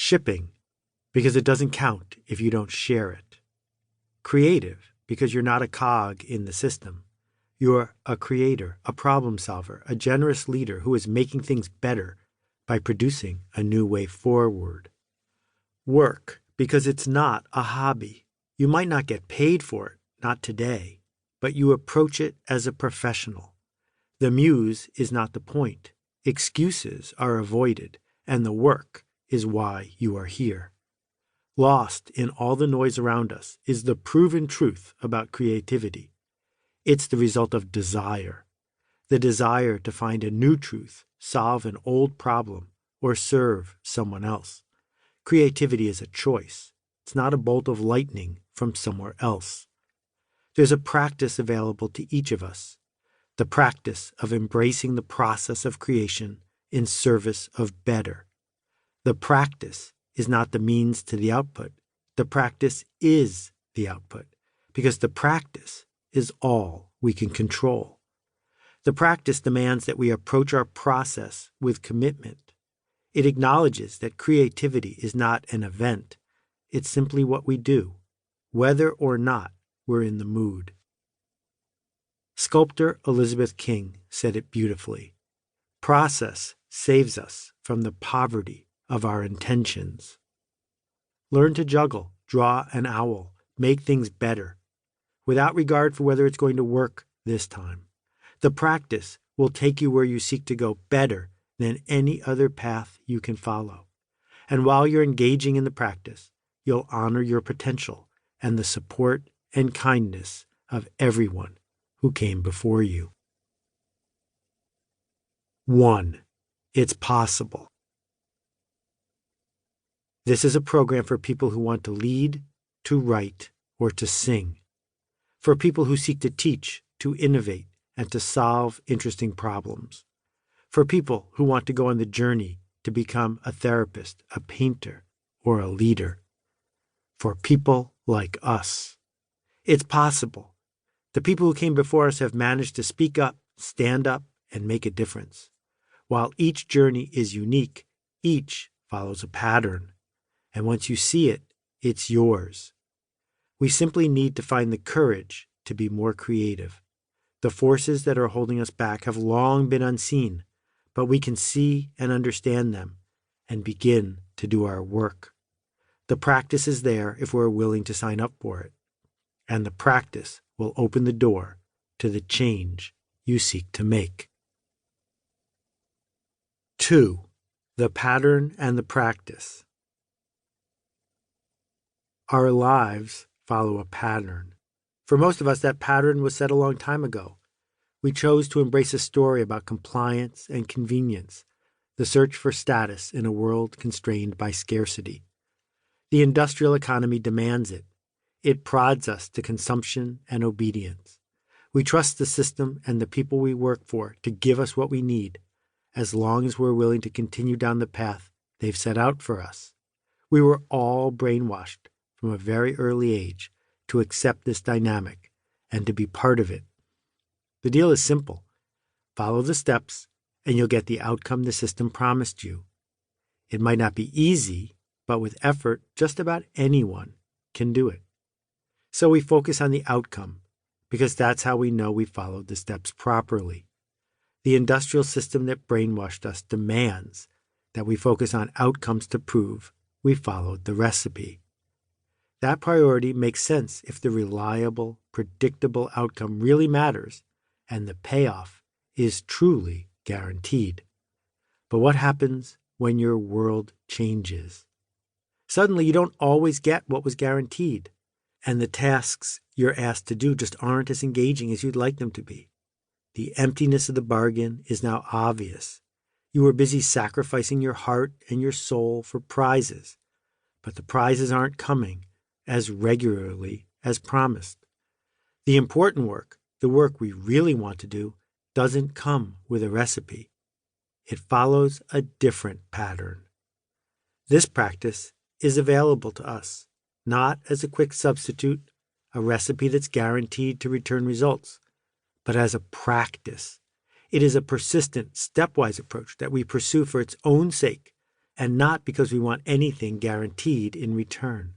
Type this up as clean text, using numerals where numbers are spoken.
Shipping, because it doesn't count if you don't share it. Creative, because you're not a cog in the system. You're a creator, a problem solver, a generous leader who is making things better by producing a new way forward. Work, because it's not a hobby. You might not get paid for it, not today, but you approach it as a professional. The muse is not the point. Excuses are avoided, and the work is why you are here. Lost in all the noise around us is the proven truth about creativity. It's the result of desire. The desire to find a new truth, solve an old problem, or serve someone else. Creativity is a choice. It's not a bolt of lightning from somewhere else. There's a practice available to each of us. The practice of embracing the process of creation in service of better. The practice is not the means to the output. The practice is the output, because the practice is all we can control. The practice demands that we approach our process with commitment. It acknowledges that creativity is not an event. It's simply what we do, whether or not we're in the mood. Sculptor Elizabeth King said it beautifully. Process saves us from the poverty of our intentions. Learn to juggle, draw an owl, make things better, without regard for whether it's going to work this time. The practice will take you where you seek to go better than any other path you can follow. And while you're engaging in the practice, you'll honor your potential and the support and kindness of everyone who came before you. 1. It's possible. This is a program for people who want to lead, to write, or to sing. For people who seek to teach, to innovate, and to solve interesting problems. For people who want to go on the journey to become a therapist, a painter, or a leader. For people like us. It's possible. The people who came before us have managed to speak up, stand up, and make a difference. While each journey is unique, each follows a pattern. And once you see it, it's yours. We simply need to find the courage to be more creative. The forces that are holding us back have long been unseen, but we can see and understand them and begin to do our work. The practice is there if we're willing to sign up for it, and the practice will open the door to the change you seek to make. 2. The pattern and the practice. Our lives follow a pattern. For most of us, that pattern was set a long time ago. We chose to embrace a story about compliance and convenience, the search for status in a world constrained by scarcity. The industrial economy demands it. It prods us to consumption and obedience. We trust the system and the people we work for to give us what we need, as long as we're willing to continue down the path they've set out for us. We were all brainwashed from a very early age to accept this dynamic and to be part of it. The deal is simple. Follow the steps, and you'll get the outcome the system promised you. It might not be easy, but with effort, just about anyone can do it. So we focus on the outcome, because that's how we know we followed the steps properly. The industrial system that brainwashed us demands that we focus on outcomes to prove we followed the recipe. That priority makes sense if the reliable, predictable outcome really matters and the payoff is truly guaranteed. But what happens when your world changes? Suddenly, you don't always get what was guaranteed, and the tasks you're asked to do just aren't as engaging as you'd like them to be. The emptiness of the bargain is now obvious. You were busy sacrificing your heart and your soul for prizes, but the prizes aren't coming as regularly as promised. The important work, the work we really want to do, doesn't come with a recipe. It follows a different pattern. This practice is available to us, not as a quick substitute, a recipe that's guaranteed to return results, but as a practice. It is a persistent, stepwise approach that we pursue for its own sake and not because we want anything guaranteed in return.